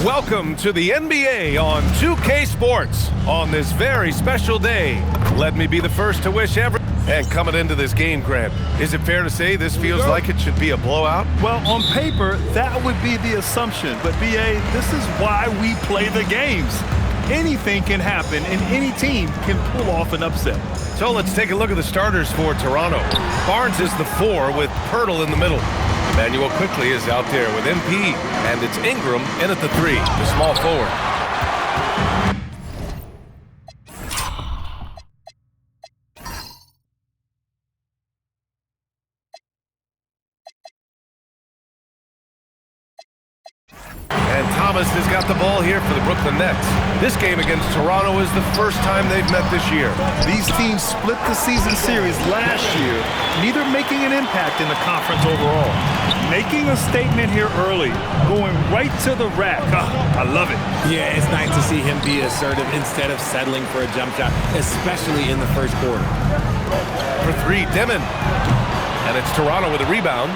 Welcome to the NBA on 2K Sports. On this very special day, let me be the first to wish And coming into this game, Grant, is it fair to say this feels like it should be a blowout? Well, on paper, that would be the assumption. But, B.A., this is why we play the games. Anything can happen, and any team can pull off an upset. So let's take a look at the starters for Toronto. Barnes is the 4 with Poeltl in the middle. Emmanuel quickly is out there with MP, and it's Ingram in at the 3, the small forward. And Thomas has got the ball here for the Brooklyn Nets. This game against Toronto is the first time they've met this year. These teams split the season series last year, neither making an impact in the conference overall. Making a statement here early, going right to the rack. I love it. Yeah, it's nice to see him be assertive instead of settling for a jump shot, especially in the first quarter. For 3, Demon. And it's Toronto with a rebound.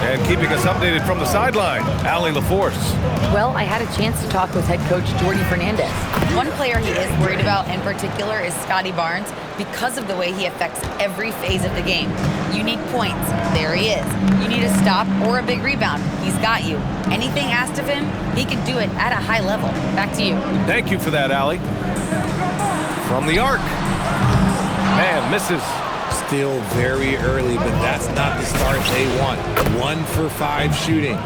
And keeping us updated from the sideline, Allie LaForce. Well, I had a chance to talk with head coach Jordi Fernandez. One player he is worried about in particular is Scottie Barnes because of the way he affects every phase of the game. You need points. There he is. You need a stop or a big rebound. He's got you. Anything asked of him, he can do it at a high level. Back to you. Thank you for that, Allie. From the arc. Man, misses. Still very early, but that's not the start they want. 1 for 5 shooting.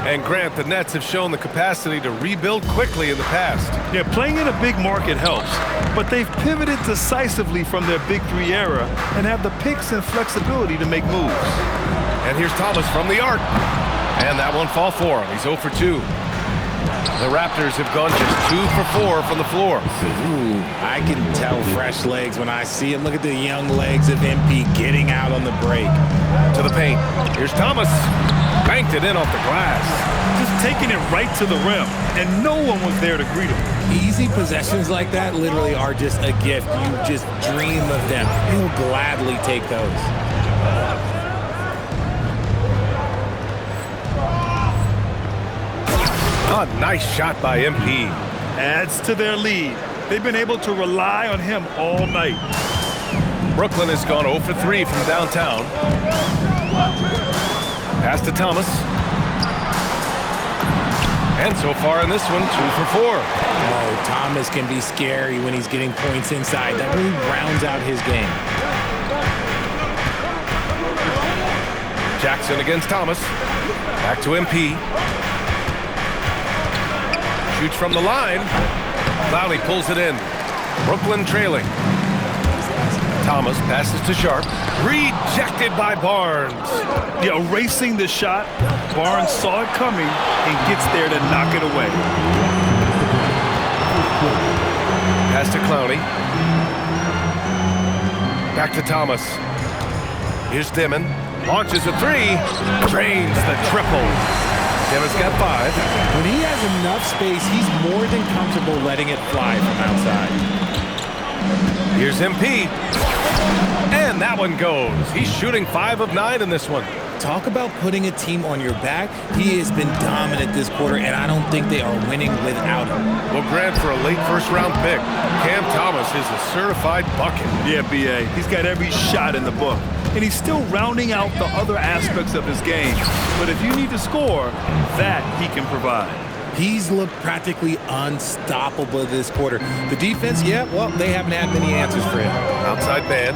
And Grant, the Nets have shown the capacity to rebuild quickly in the past. Yeah, playing in a big market helps, but they've pivoted decisively from their Big 3 era and have the picks and flexibility to make moves. And here's Thomas from the arc. And that won't fall for him. He's 0 for 2. The Raptors have gone just 2 for 4 from the floor. Ooh, I can tell fresh legs when I see him. Look at the young legs of MP getting out on the break. To the paint. Here's Thomas. Banked it in off the glass. Just taking it right to the rim, and no one was there to greet him. Easy possessions like that literally are just a gift. You just dream of them. He'll gladly take those. A nice shot by MP. Adds to their lead. They've been able to rely on him all night. Brooklyn has gone 0 for 3 from downtown. Pass to Thomas. And so far in this one, 2 for 4. Oh, Thomas can be scary when he's getting points inside. That really rounds out his game. Jackson against Thomas. Back to MP. Shoots from the line. Clowney pulls it in. Brooklyn trailing. Thomas passes to Sharp. Rejected by Barnes. Yeah, erasing the shot. Barnes saw it coming and gets there to knock it away. Pass to Clowney. Back to Thomas. Here's Demon. Launches a 3. Drains the triple. Demon's got 5. When he has enough space, he's more than comfortable letting it fly from outside. Here's MP. And that one goes. He's shooting 5 of 9 in this one. Talk about putting a team on your back. He has been dominant this quarter, and I don't think they are winning without him. Well, Grant, for a late first-round pick, Cam Thomas is a certified bucket. Yeah, B.A. He's got every shot in the book. And he's still rounding out the other aspects of his game. But if you need to score, that he can provide. He's looked practically unstoppable this quarter. The defense, yeah, well, they haven't had many answers for him. Outside man.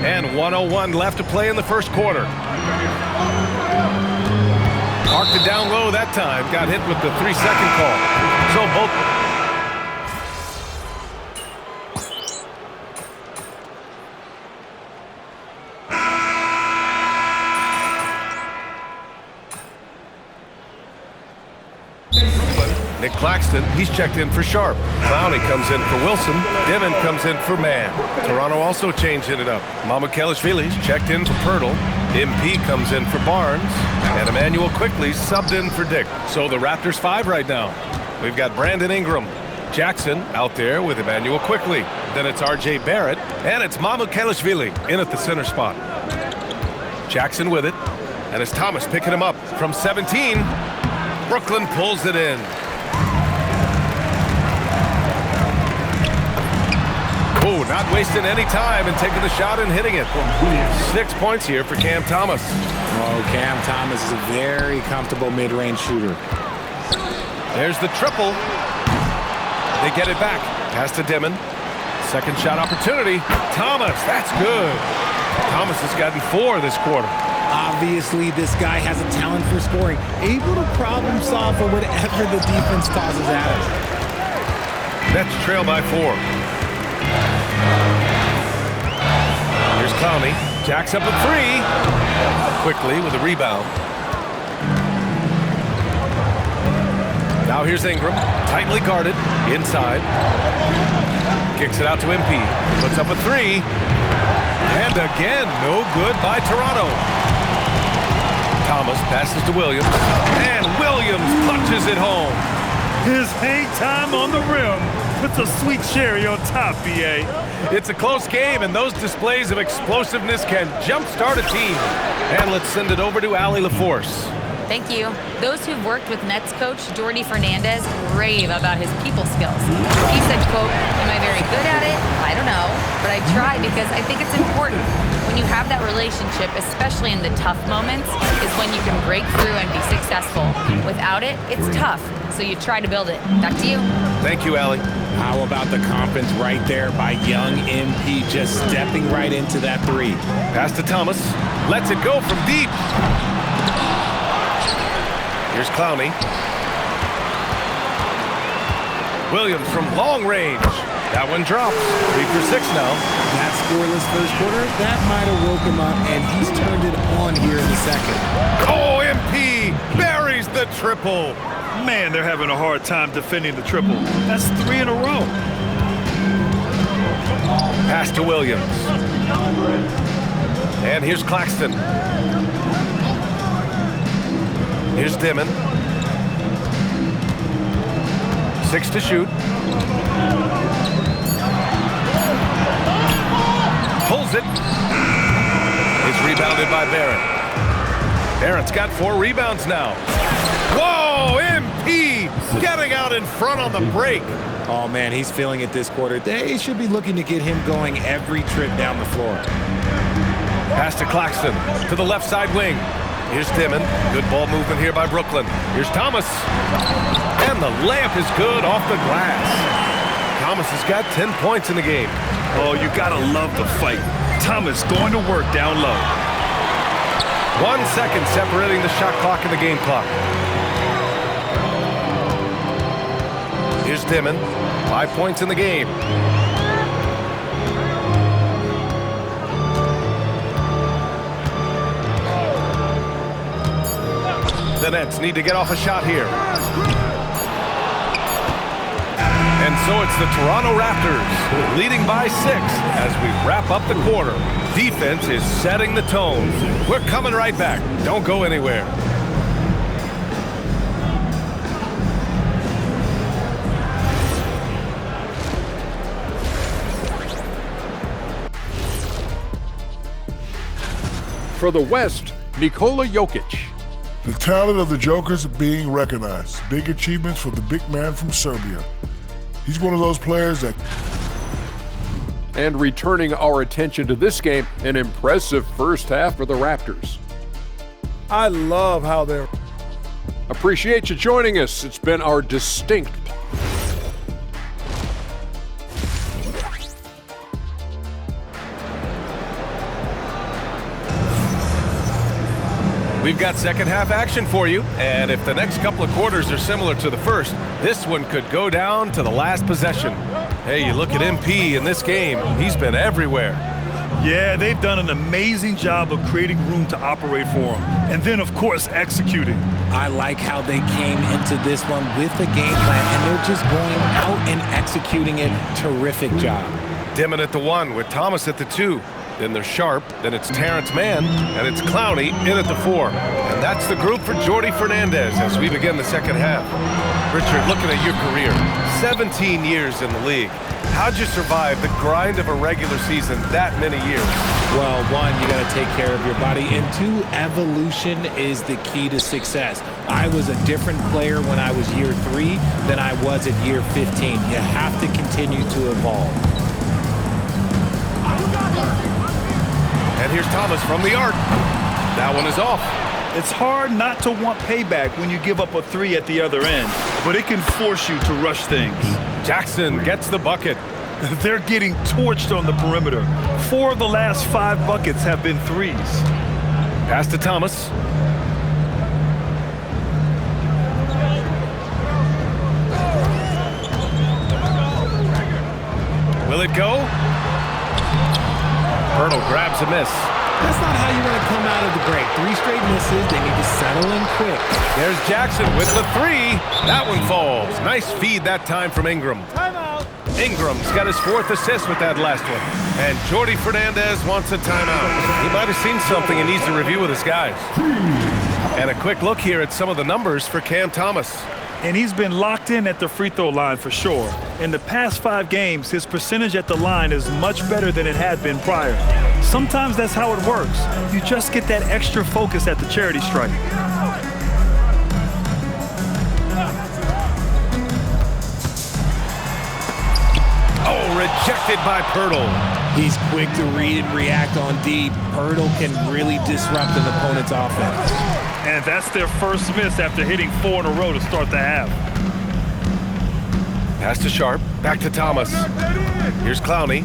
And 1:01 left to play in the first quarter. Marked it down low that time. Got hit with the 3-second call. So both... Nick Claxton, he's checked in for Sharp. Clowney comes in for Wilson. Dimon comes in for Mann. Toronto also changing it up. Mamukelashvili's checked in for Pirtle. MP comes in for Barnes. And Emmanuel Quickly subbed in for Dick. So the Raptors 5 right now. We've got Brandon Ingram. Jackson out there with Emmanuel Quickly. Then it's R.J. Barrett. And it's Mamukelashvili in at the center spot. Jackson with it. And it's Thomas picking him up from 17. Brooklyn pulls it in. Oh, not wasting any time and taking the shot and hitting it. 6 points here for Cam Thomas. Oh, Cam Thomas is a very comfortable mid-range shooter. There's the triple. They get it back. Pass to Dimon. Second shot opportunity. Thomas, that's good. Thomas has gotten 4 this quarter. Obviously, this guy has a talent for scoring, able to problem solve for whatever the defense tosses at him. Nets trail by 4. Here's Clowney. Jacks up a 3. Quickly with a rebound. Now here's Ingram. Tightly guarded. Inside. Kicks it out to MP. Puts up a 3. And again, no good by Toronto. Thomas passes to Williams. And Williams punches it home. His hang time on the rim puts a sweet cherry on top, B.A. It's a close game, and those displays of explosiveness can jumpstart a team. And let's send it over to Allie LaForce. Thank you. Those who've worked with Nets coach Jordi Fernandez rave about his people skills. He said, quote, "Am I very good at it? I don't know, but I try because I think it's important. When you have that relationship, especially in the tough moments, is when you can break through and be successful. Without it, it's tough, so you try to build it." Back to you. Thank you, Allie. How about the confidence right there by young MP, just stepping right into that 3. Pass to Thomas. Lets it go from deep. Here's Clowney. Williams from long range. That one drops. 3 for 6 now. That scoreless first quarter, that might have woke him up, and he's turned it on here in the second. Oh, MP buries the triple. Man, they're having a hard time defending the triple. That's 3 in a row. Pass to Williams. And here's Claxton. Here's Dimon. 6 to shoot. Pulls it. It's rebounded by Barrett. Barrett's got 4 rebounds now. Whoa, MP getting out in front on the break. Oh, man, he's feeling it this quarter. They should be looking to get him going every trip down the floor. Pass to Claxton to the left side wing. Here's Dimon. Good ball movement here by Brooklyn. Here's Thomas. And the layup is good off the glass. Thomas has got 10 points in the game. Oh, you gotta love the fight. Thomas going to work down low. 1 second separating the shot clock and the game clock. Here's Dimon. 5 points in the game. The Nets need to get off a shot here. And so it's the Toronto Raptors leading by 6 as we wrap up the quarter. Defense is setting the tone. We're coming right back. Don't go anywhere. For the West, Nikola Jokic. The talent of the Jokers being recognized. Big achievements for the big man from Serbia. He's one of those players that... And returning our attention to this game, an impressive first half for the Raptors. I love how they're... Appreciate you joining us. It's been our distinct... We've got second half action for you, and if the next couple of quarters are similar to the first, this one could go down to the last possession. Hey, you look at MP in this game, he's been everywhere. Yeah, they've done an amazing job of creating room to operate for him. And then, of course, executing. I like how they came into this one with a game plan, and they're just going out and executing it. Terrific job. Dimon at the 1 with Thomas at the 2. Then there's Sharp, then it's Terrence Mann, and it's Clowney in at the 4. And that's the group for Jordy Fernandez as we begin the second half. Richard, looking at your career, 17 years in the league. How'd you survive the grind of a regular season that many years? Well, 1, you got to take care of your body, and 2, evolution is the key to success. I was a different player when I was year 3 than I was at year 15. You have to continue to evolve. And here's Thomas from the arc. That one is off. It's hard not to want payback when you give up a 3 at the other end, but it can force you to rush things. Jackson gets the bucket. They're getting torched on the perimeter. 4 of the last 5 buckets have been 3s. Pass to Thomas. Will it go? Hurdle grabs a miss. That's not how you want to come out of the break. 3 straight misses. They need to settle in quick. There's Jackson with the 3. That one falls. Nice feed that time from Ingram. Timeout. Ingram's got his 4th assist with that last one. And Jordy Fernandez wants a timeout. He might have seen something and needs to review with his guys. And a quick look here at some of the numbers for Cam Thomas. And he's been locked in at the free throw line for sure. In the past 5 games, his percentage at the line is much better than it had been prior. Sometimes that's how it works. You just get that extra focus at the charity stripe. Oh, rejected by Pirtle. He's quick to read and react on D. Pirtle can really disrupt an opponent's offense. And that's their first miss after hitting 4 in a row to start the half. Pass to Sharp. Back to Thomas. Here's Clowney.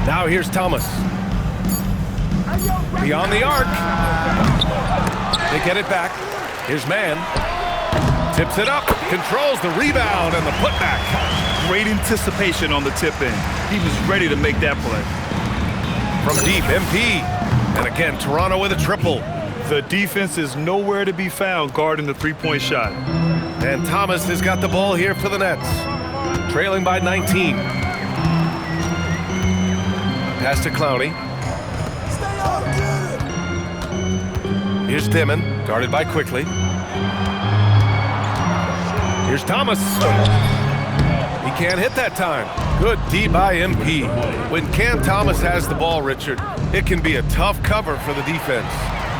Now here's Thomas. Beyond the arc. They get it back. Here's Mann. Tips it up. Controls the rebound and the putback. Great anticipation on the tip in. He was ready to make that play. From deep, MP. And again, Toronto with a triple. The defense is nowhere to be found guarding the three-point shot. And Thomas has got the ball here for the Nets. Trailing by 19. Pass to Clowney. Here's Dimon, guarded by Quickly. Here's Thomas. He can't hit that time. Good D by MP. When Cam Thomas has the ball, Richard, it can be a tough cover for the defense.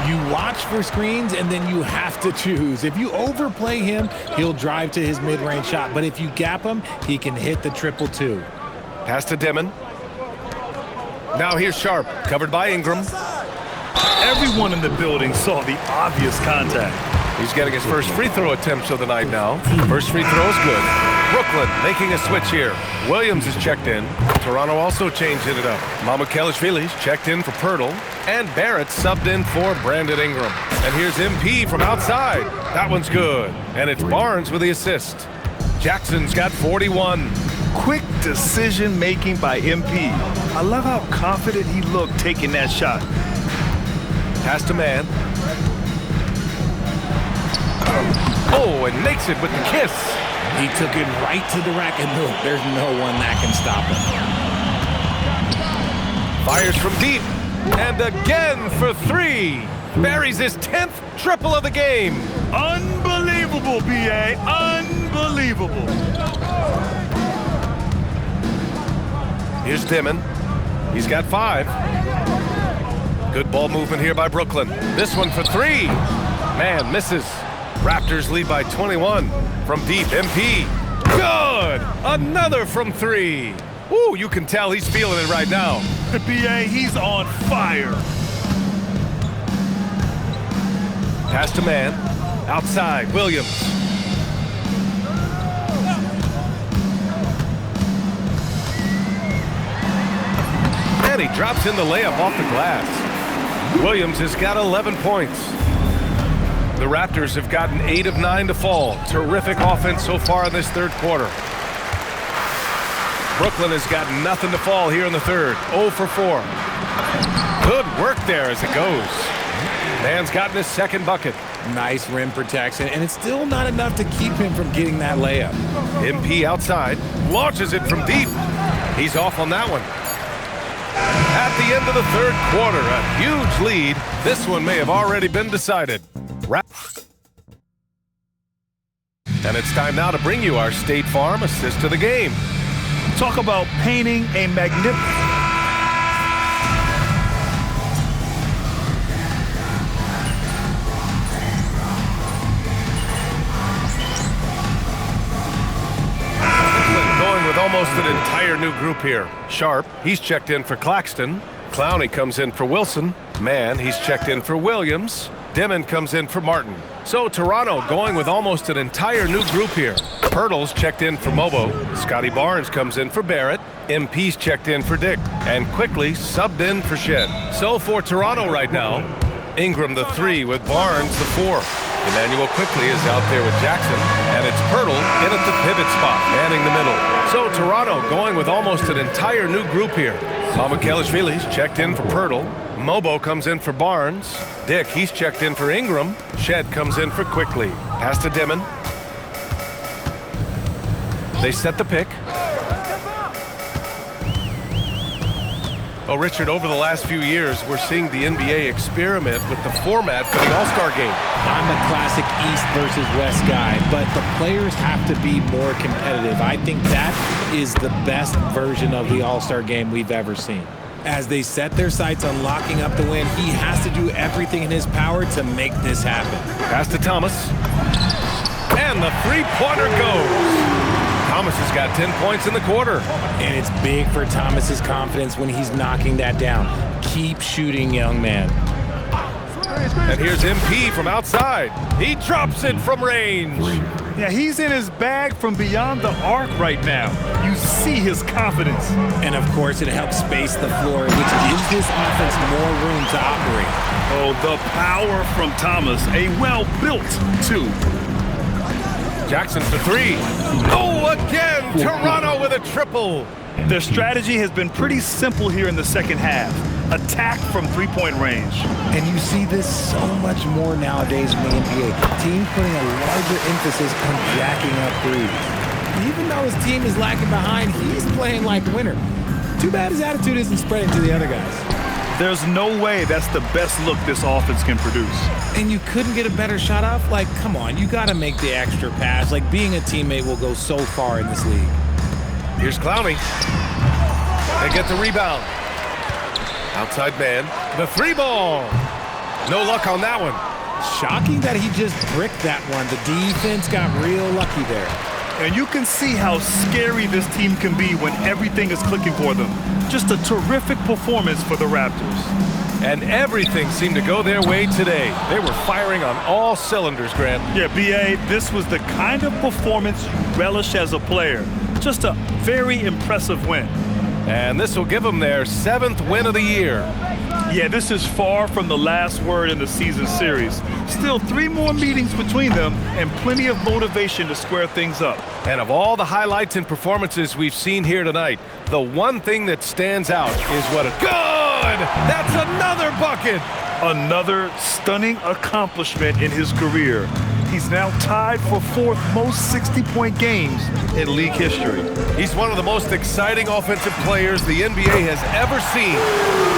You watch for screens, and then you have to choose. If you overplay him, he'll drive to his mid-range shot. But if you gap him, he can hit the triple too. Pass to Dimon. Now here's Sharp, covered by Ingram. Everyone in the building saw the obvious contact. He's getting his first free throw attempts of the night now. First free throw is good. Brooklyn making a switch here. Williams is checked in. Toronto also changing it up. Mamukelashvili's checked in for Pirtle. And Barrett subbed in for Brandon Ingram. And here's MP from outside. That one's good. And it's Barnes with the assist. Jackson's got 41. Quick decision-making by MP. I love how confident he looked taking that shot. Pass to Mann. Oh, and makes it with the kiss. He took it right to the rack, and look, there's no one that can stop him. Fires from deep. And again for 3. Buries his 10th triple of the game. Unbelievable, B.A. Unbelievable. Here's Dimon. He's got 5. Good ball movement here by Brooklyn. This one for 3. Man, misses. Raptors lead by 21. From deep, MP. Good! Another from 3. Ooh, you can tell he's feeling it right now. B.A., he's on fire. Pass to Mann. Outside, Williams. And he drops in the layup off the glass. Williams has got 11 points. The Raptors have gotten 8 of 9 to fall. Terrific offense so far in this third quarter. Brooklyn has gotten nothing to fall here in the third. 0 for 4. Good work there as it goes. Man's gotten his second bucket. Nice rim protection, and it's still not enough to keep him from getting that layup. MP outside, launches it from deep. He's off on that one. At the end of the third quarter, a huge lead. This one may have already been decided. And it's time now to bring you our State Farm assist to the game. Talk about painting a magnificent... Almost an entire new group here. Sharp, he's checked in for Claxton. Clowney comes in for Wilson. Mann, he's checked in for Williams. Dimon comes in for Martin. So Toronto going with almost an entire new group here. Pirtle's checked in for Mobo. Scotty Barnes comes in for Barrett. MP's checked in for Dick. And quickly subbed in for Shed. So for Toronto right now, Ingram the 3 with Barnes the 4. Emmanuel quickly is out there with Jackson, and it's Pirtle in at the pivot spot, manning the middle. So Toronto going with almost an entire new group here. Mamukelashvili's checked in for Pirtle. Mobo comes in for Barnes. Dick, he's checked in for Ingram. Shed comes in for Quickly. Pass to Dimon. They set the pick. Oh, Richard, over the last few years, we're seeing the NBA experiment with the format for the All-Star game. I'm a classic East versus West guy, but the players have to be more competitive. I think that is the best version of the All-Star game we've ever seen. As they set their sights on locking up the win, he has to do everything in his power to make this happen. Pass to Thomas. And the three-pointer goes. Thomas has got 10 points in the quarter. And it's big for Thomas's confidence when he's knocking that down. Keep shooting, young man. And here's MP from outside. He drops it from range. Yeah, he's in his bag from beyond the arc right now. You see his confidence. And of course, it helps space the floor, which gives this offense more room to operate. Oh, the power from Thomas. A well-built 2. Jackson for 3. Oh, again, Toronto with a triple. Their strategy has been pretty simple here in the second half. Attack from three-point range. And you see this so much more nowadays in the NBA. Teams putting a larger emphasis on jacking up threes. Even though his team is lagging behind, he's playing like a winner. Too bad his attitude isn't spreading to the other guys. There's no way that's the best look this offense can produce. And you couldn't get a better shot off? Like, come on, you got to make the extra pass. Like, being a teammate will go so far in this league. Here's Clowney. They get the rebound. Outside man, the 3-ball. No luck on that one. Shocking that he just bricked that one. The defense got real lucky there. And you can see how scary this team can be when everything is clicking for them. Just a terrific performance for the Raptors. And everything seemed to go their way today. They were firing on all cylinders, Grant. Yeah, B.A., this was the kind of performance you relish as a player. Just a very impressive win. And this will give them their 7th win of the year. Yeah, this is far from the last word in the season series. Still 3 more meetings between them and plenty of motivation to square things up. And of all the highlights and performances we've seen here tonight, the one thing that stands out is what a good! That's another bucket! Another stunning accomplishment in his career. He's now tied for 4th most 60-point games in league history. He's one of the most exciting offensive players the NBA has ever seen.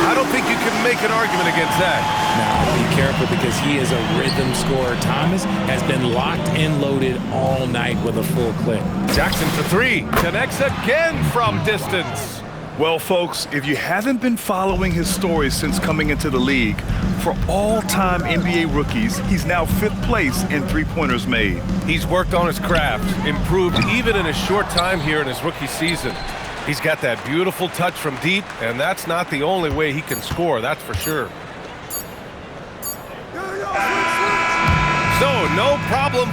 I don't think you can make an argument against that. Now, be careful because he is a rhythm scorer. Thomas has been locked and loaded all night with a full clip. Jackson for 3. Connects again from distance. Well, folks, if you haven't been following his story since coming into the league, for all-time NBA rookies, he's now 5th place in three-pointers made. He's worked on his craft, improved even in his short time here in his rookie season. He's got that beautiful touch from deep, and that's not the only way he can score, that's for sure. So, no problem.